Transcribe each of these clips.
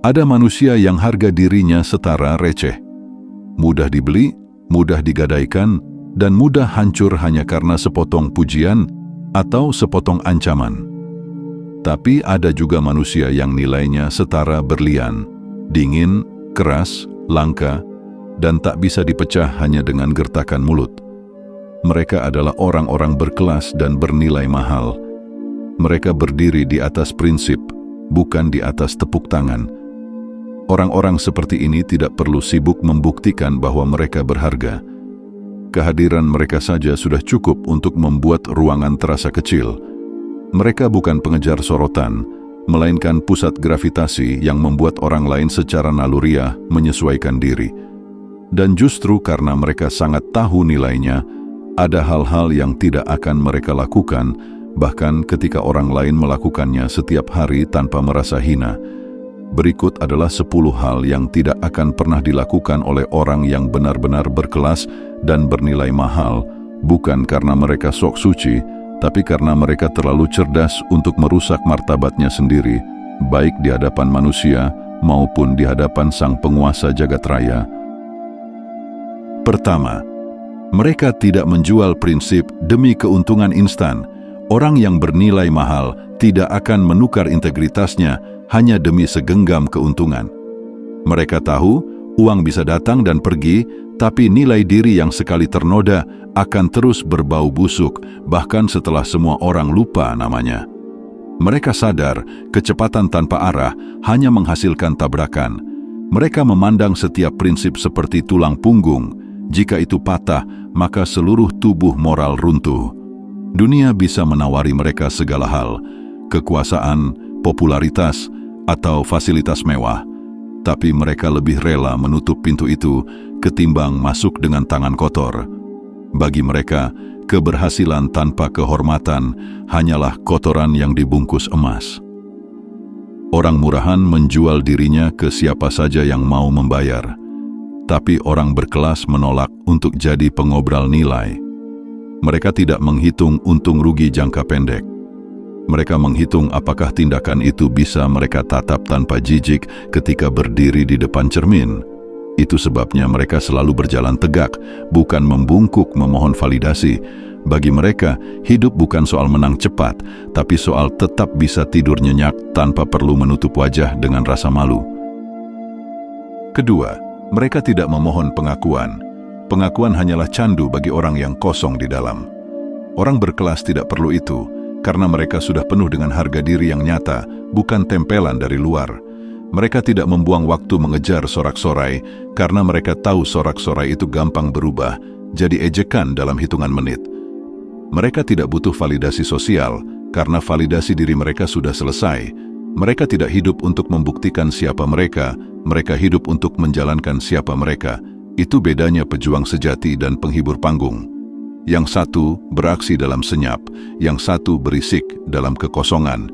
Ada manusia yang harga dirinya setara receh. Mudah dibeli, mudah digadaikan, dan mudah hancur hanya karena sepotong pujian atau sepotong ancaman. Tapi ada juga manusia yang nilainya setara berlian, dingin, keras, langka, dan tak bisa dipecah hanya dengan gertakan mulut. Mereka adalah orang-orang berkelas dan bernilai mahal. Mereka berdiri di atas prinsip, bukan di atas tepuk tangan. Orang-orang seperti ini tidak perlu sibuk membuktikan bahwa mereka berharga. Kehadiran mereka saja sudah cukup untuk membuat ruangan terasa kecil. Mereka bukan pengejar sorotan, melainkan pusat gravitasi yang membuat orang lain secara naluriah menyesuaikan diri. Dan justru karena mereka sangat tahu nilainya, ada hal-hal yang tidak akan mereka lakukan, bahkan ketika orang lain melakukannya setiap hari tanpa merasa hina. Berikut adalah 10 hal yang tidak akan pernah dilakukan oleh orang yang benar-benar berkelas dan bernilai mahal, bukan karena mereka sok suci, tapi karena mereka terlalu cerdas untuk merusak martabatnya sendiri, baik di hadapan manusia maupun di hadapan sang penguasa jagat raya. Pertama, mereka tidak menjual prinsip demi keuntungan instan. Orang yang bernilai mahal tidak akan menukar integritasnya hanya demi segenggam keuntungan. Mereka tahu uang bisa datang dan pergi, tapi nilai diri yang sekali ternoda akan terus berbau busuk, bahkan setelah semua orang lupa namanya. Mereka sadar kecepatan tanpa arah hanya menghasilkan tabrakan. Mereka memandang setiap prinsip seperti tulang punggung. Jika itu patah, maka seluruh tubuh moral runtuh. Dunia bisa menawari mereka segala hal, kekuasaan, popularitas, atau fasilitas mewah, tapi mereka lebih rela menutup pintu itu ketimbang masuk dengan tangan kotor. Bagi mereka, keberhasilan tanpa kehormatan hanyalah kotoran yang dibungkus emas. Orang murahan menjual dirinya ke siapa saja yang mau membayar, tapi orang berkelas menolak untuk jadi pengobrol nilai. Mereka tidak menghitung untung rugi jangka pendek. Mereka menghitung apakah tindakan itu bisa mereka tatap tanpa jijik ketika berdiri di depan cermin. Itu sebabnya mereka selalu berjalan tegak, bukan membungkuk memohon validasi. Bagi mereka, hidup bukan soal menang cepat, tapi soal tetap bisa tidur nyenyak tanpa perlu menutup wajah dengan rasa malu. Kedua, mereka tidak memohon pengakuan. Pengakuan hanyalah candu bagi orang yang kosong di dalam. Orang berkelas tidak perlu itu, karena mereka sudah penuh dengan harga diri yang nyata, bukan tempelan dari luar. Mereka tidak membuang waktu mengejar sorak-sorai, karena mereka tahu sorak-sorai itu gampang berubah, jadi ejekan dalam hitungan menit. Mereka tidak butuh validasi sosial, karena validasi diri mereka sudah selesai. Mereka tidak hidup untuk membuktikan siapa mereka hidup untuk menjalankan siapa mereka. Itu bedanya pejuang sejati dan penghibur panggung. Yang satu beraksi dalam senyap, yang satu berisik dalam kekosongan.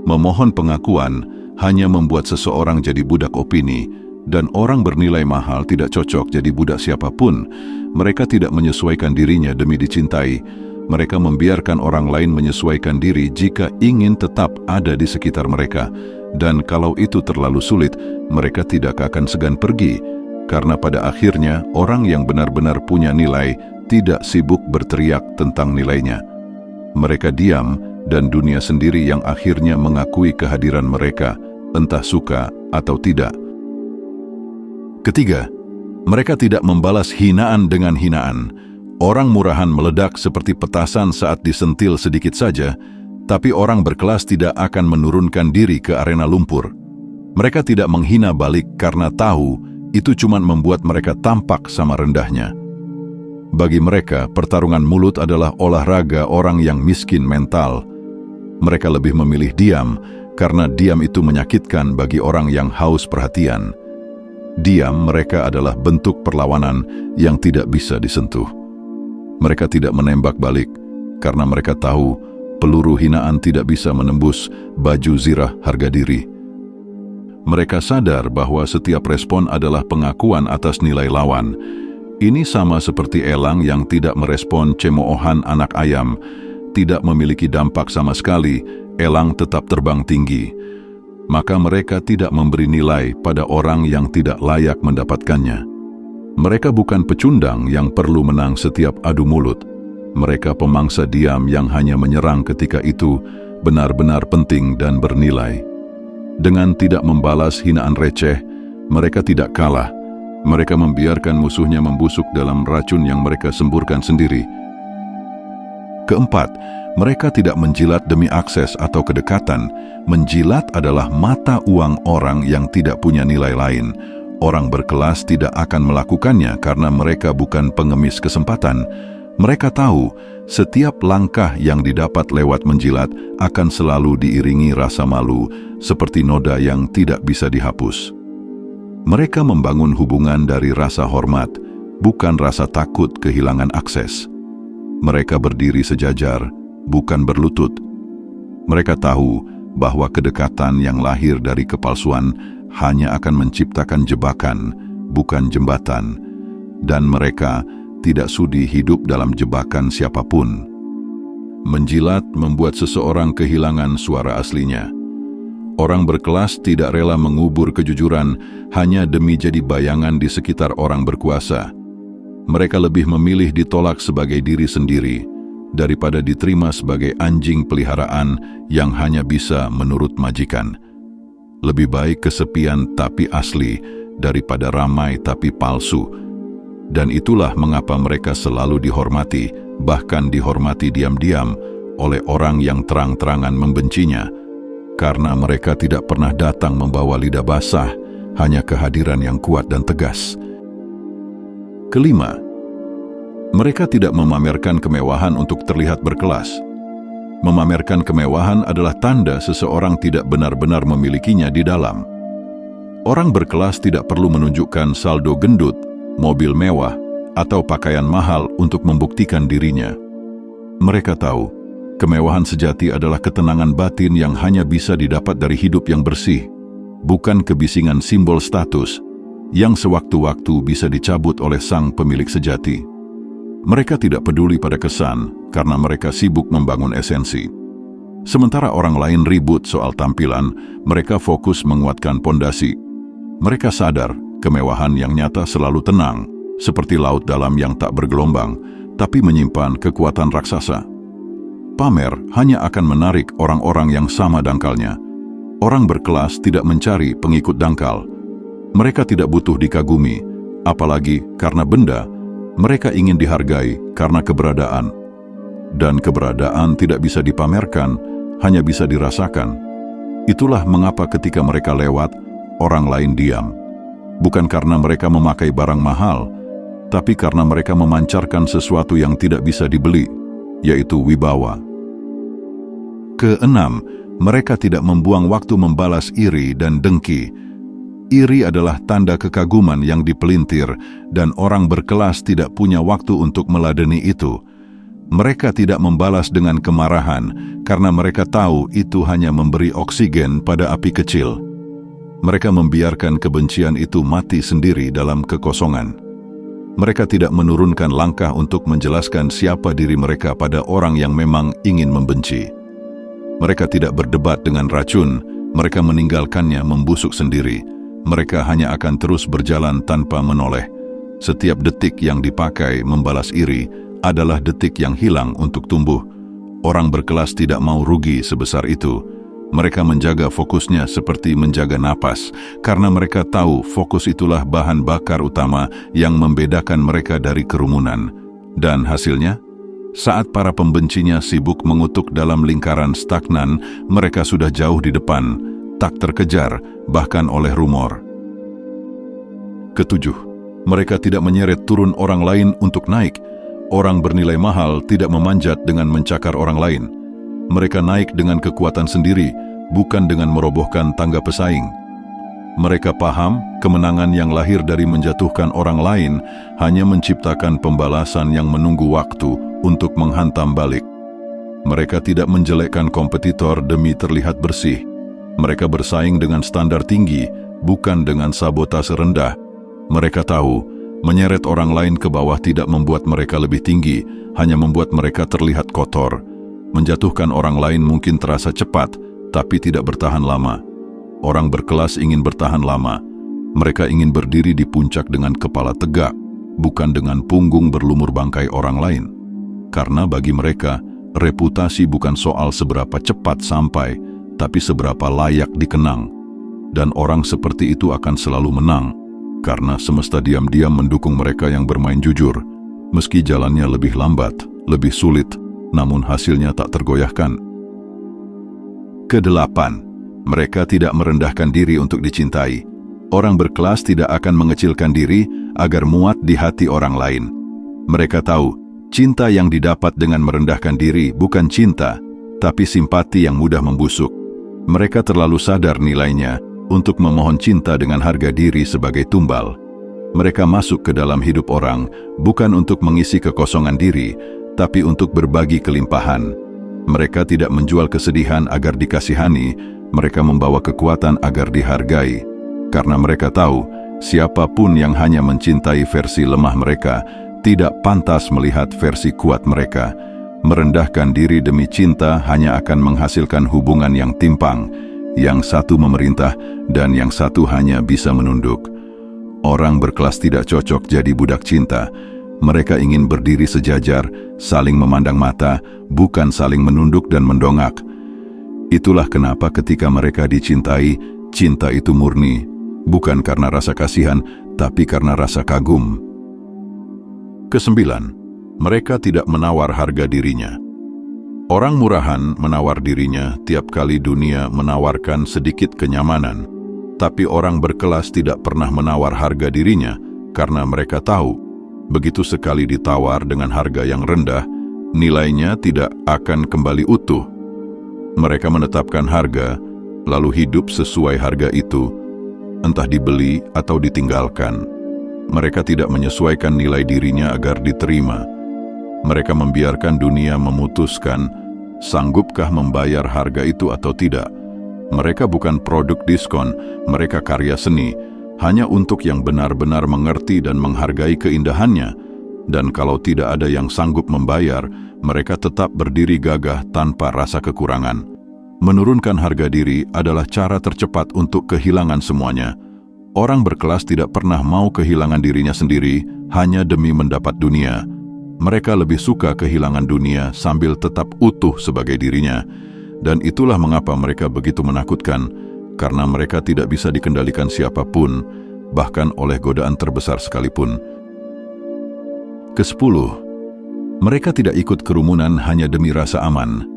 Memohon pengakuan hanya membuat seseorang jadi budak opini, dan orang bernilai mahal tidak cocok jadi budak siapapun. Mereka tidak menyesuaikan dirinya demi dicintai. Mereka membiarkan orang lain menyesuaikan diri jika ingin tetap ada di sekitar mereka. Dan kalau itu terlalu sulit, mereka tidak akan segan pergi. Karena pada akhirnya, orang yang benar-benar punya nilai tidak sibuk berteriak tentang nilainya. Mereka diam, dan dunia sendiri yang akhirnya mengakui kehadiran mereka, entah suka atau tidak. Ketiga, mereka tidak membalas hinaan dengan hinaan. Orang murahan meledak seperti petasan saat disentil sedikit saja, tapi orang berkelas tidak akan menurunkan diri ke arena lumpur. Mereka tidak menghina balik karena tahu itu cuma membuat mereka tampak sama rendahnya. Bagi mereka, pertarungan mulut adalah olahraga orang yang miskin mental. Mereka lebih memilih diam, karena diam itu menyakitkan bagi orang yang haus perhatian. Diam mereka adalah bentuk perlawanan yang tidak bisa disentuh. Mereka tidak menembak balik, karena mereka tahu peluru hinaan tidak bisa menembus baju zirah harga diri. Mereka sadar bahwa setiap respon adalah pengakuan atas nilai lawan. Ini sama seperti elang yang tidak merespon cemoohan anak ayam. Tidak memiliki dampak sama sekali, elang tetap terbang tinggi. maka mereka tidak memberi nilai pada orang yang tidak layak mendapatkannya. Mereka bukan pecundang yang perlu menang setiap adu mulut. Mereka pemangsa diam yang hanya menyerang ketika itu benar-benar penting dan bernilai. Dengan tidak membalas hinaan receh, mereka tidak kalah. Mereka membiarkan musuhnya membusuk dalam racun yang mereka semburkan sendiri. Keempat, mereka tidak menjilat demi akses atau kedekatan. Menjilat adalah mata uang orang yang tidak punya nilai lain. Orang berkelas tidak akan melakukannya karena mereka bukan pengemis kesempatan. Mereka tahu setiap langkah yang didapat lewat menjilat akan selalu diiringi rasa malu, seperti noda yang tidak bisa dihapus. Mereka membangun hubungan dari rasa hormat, bukan rasa takut kehilangan akses. Mereka berdiri sejajar, bukan berlutut. Mereka tahu bahwa kedekatan yang lahir dari kepalsuan hanya akan menciptakan jebakan, bukan jembatan. Dan mereka tidak sudi hidup dalam jebakan siapapun. Menjilat membuat seseorang kehilangan suara aslinya. Orang berkelas tidak rela mengubur kejujuran hanya demi jadi bayangan di sekitar orang berkuasa. Mereka lebih memilih ditolak sebagai diri sendiri daripada diterima sebagai anjing peliharaan yang hanya bisa menurut majikan. Lebih baik kesepian tapi asli daripada ramai tapi palsu. Dan itulah mengapa mereka selalu dihormati, bahkan dihormati diam-diam oleh orang yang terang-terangan membencinya. Karena mereka tidak pernah datang membawa lidah basah, hanya kehadiran yang kuat dan tegas. Kelima, mereka tidak memamerkan kemewahan untuk terlihat berkelas. Memamerkan kemewahan adalah tanda seseorang tidak benar-benar memilikinya di dalam. Orang berkelas tidak perlu menunjukkan saldo gendut, mobil mewah, atau pakaian mahal untuk membuktikan dirinya. Mereka tahu, kemewahan sejati adalah ketenangan batin yang hanya bisa didapat dari hidup yang bersih, bukan kebisingan simbol status yang sewaktu-waktu bisa dicabut oleh sang pemilik sejati. Mereka tidak peduli pada kesan karena mereka sibuk membangun esensi. Sementara orang lain ribut soal tampilan, mereka fokus menguatkan pondasi. Mereka sadar kemewahan yang nyata selalu tenang, seperti laut dalam yang tak bergelombang, tapi menyimpan kekuatan raksasa. Pamer hanya akan menarik orang-orang yang sama dangkalnya. Orang berkelas tidak mencari pengikut dangkal. Mereka tidak butuh dikagumi, apalagi karena benda. Mereka ingin dihargai karena keberadaan. Dan keberadaan tidak bisa dipamerkan, hanya bisa dirasakan. Itulah mengapa ketika mereka lewat, orang lain diam. Bukan karena mereka memakai barang mahal, tapi karena mereka memancarkan sesuatu yang tidak bisa dibeli, yaitu wibawa. Keenam, mereka tidak membuang waktu membalas iri dan dengki. Iri adalah tanda kekaguman yang dipelintir, dan orang berkelas tidak punya waktu untuk meladeni itu. Mereka tidak membalas dengan kemarahan, karena mereka tahu itu hanya memberi oksigen pada api kecil. Mereka membiarkan kebencian itu mati sendiri dalam kekosongan. Mereka tidak menurunkan langkah untuk menjelaskan siapa diri mereka pada orang yang memang ingin membenci. Mereka tidak berdebat dengan racun, mereka meninggalkannya membusuk sendiri. Mereka hanya akan terus berjalan tanpa menoleh. Setiap detik yang dipakai membalas iri adalah detik yang hilang untuk tumbuh. Orang berkelas tidak mau rugi sebesar itu. Mereka menjaga fokusnya seperti menjaga napas, karena mereka tahu fokus itulah bahan bakar utama yang membedakan mereka dari kerumunan. Dan hasilnya, saat para pembencinya sibuk mengutuk dalam lingkaran stagnan, mereka sudah jauh di depan, tak terkejar, bahkan oleh rumor. Ketujuh, mereka tidak menyeret turun orang lain untuk naik. Orang bernilai mahal tidak memanjat dengan mencakar orang lain. Mereka naik dengan kekuatan sendiri, bukan dengan merobohkan tangga pesaing. Mereka paham kemenangan yang lahir dari menjatuhkan orang lain hanya menciptakan pembalasan yang menunggu waktu untuk menghantam balik. Mereka tidak menjelekkan kompetitor demi terlihat bersih. Mereka bersaing dengan standar tinggi, bukan dengan sabotase rendah. Mereka tahu, menyeret orang lain ke bawah tidak membuat mereka lebih tinggi, hanya membuat mereka terlihat kotor. Menjatuhkan orang lain mungkin terasa cepat, tapi tidak bertahan lama. Orang berkelas ingin bertahan lama. Mereka ingin berdiri di puncak dengan kepala tegak, bukan dengan punggung berlumur bangkai orang lain. Karena bagi mereka, reputasi bukan soal seberapa cepat sampai, tapi seberapa layak dikenang. Dan orang seperti itu akan selalu menang, karena semesta diam-diam mendukung mereka yang bermain jujur, meski jalannya lebih lambat, lebih sulit, namun hasilnya tak tergoyahkan. Kedelapan, mereka tidak merendahkan diri untuk dicintai. Orang berkelas tidak akan mengecilkan diri agar muat di hati orang lain. Mereka tahu, cinta yang didapat dengan merendahkan diri bukan cinta, tapi simpati yang mudah membusuk. Mereka terlalu sadar nilainya untuk memohon cinta dengan harga diri sebagai tumbal. Mereka masuk ke dalam hidup orang bukan untuk mengisi kekosongan diri, tapi untuk berbagi kelimpahan. Mereka tidak menjual kesedihan agar dikasihani, mereka membawa kekuatan agar dihargai. Karena mereka tahu, siapapun yang hanya mencintai versi lemah mereka, tidak pantas melihat versi kuat mereka. Merendahkan diri demi cinta hanya akan menghasilkan hubungan yang timpang, yang satu memerintah dan yang satu hanya bisa menunduk. Orang berkelas tidak cocok jadi budak cinta. Mereka ingin berdiri sejajar, saling memandang mata, bukan saling menunduk dan mendongak. Itulah kenapa ketika mereka dicintai, cinta itu murni, bukan karena rasa kasihan, tapi karena rasa kagum. Kesembilan, mereka tidak menawar harga dirinya. Orang murahan menawar dirinya tiap kali dunia menawarkan sedikit kenyamanan, tapi orang berkelas tidak pernah menawar harga dirinya karena mereka tahu, begitu sekali ditawar dengan harga yang rendah, nilainya tidak akan kembali utuh. Mereka menetapkan harga, lalu hidup sesuai harga itu, entah dibeli atau ditinggalkan. Mereka tidak menyesuaikan nilai dirinya agar diterima. Mereka membiarkan dunia memutuskan, sanggupkah membayar harga itu atau tidak. Mereka bukan produk diskon, mereka karya seni, hanya untuk yang benar-benar mengerti dan menghargai keindahannya. Dan kalau tidak ada yang sanggup membayar, mereka tetap berdiri gagah tanpa rasa kekurangan. Menurunkan harga diri adalah cara tercepat untuk kehilangan semuanya. Orang berkelas tidak pernah mau kehilangan dirinya sendiri hanya demi mendapat dunia. Mereka lebih suka kehilangan dunia sambil tetap utuh sebagai dirinya. Dan itulah mengapa mereka begitu menakutkan, karena mereka tidak bisa dikendalikan siapapun, bahkan oleh godaan terbesar sekalipun. Kesepuluh, mereka tidak ikut kerumunan hanya demi rasa aman.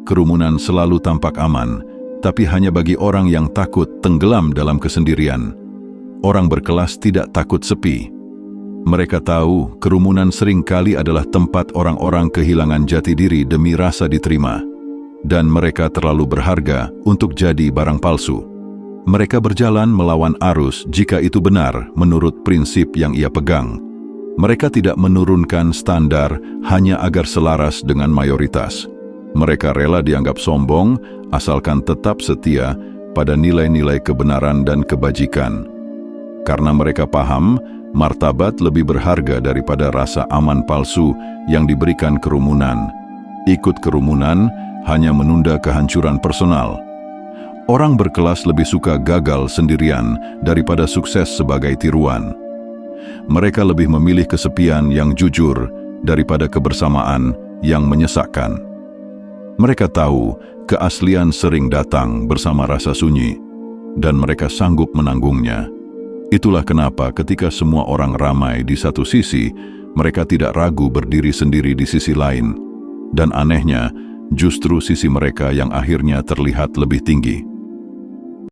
Kerumunan selalu tampak aman, tapi hanya bagi orang yang takut tenggelam dalam kesendirian. Orang berkelas tidak takut sepi. Mereka tahu kerumunan seringkali adalah tempat orang-orang kehilangan jati diri demi rasa diterima. Dan mereka terlalu berharga untuk jadi barang palsu. Mereka berjalan melawan arus jika itu benar menurut prinsip yang ia pegang. Mereka tidak menurunkan standar hanya agar selaras dengan mayoritas. Mereka rela dianggap sombong asalkan tetap setia pada nilai-nilai kebenaran dan kebajikan. Karena mereka paham, martabat lebih berharga daripada rasa aman palsu yang diberikan kerumunan. Ikut kerumunan hanya menunda kehancuran personal. Orang berkelas lebih suka gagal sendirian daripada sukses sebagai tiruan. Mereka lebih memilih kesepian yang jujur daripada kebersamaan yang menyesakkan. Mereka tahu keaslian sering datang bersama rasa sunyi, dan mereka sanggup menanggungnya. Itulah kenapa ketika semua orang ramai di satu sisi, mereka tidak ragu berdiri sendiri di sisi lain. Dan anehnya, justru sisi mereka yang akhirnya terlihat lebih tinggi.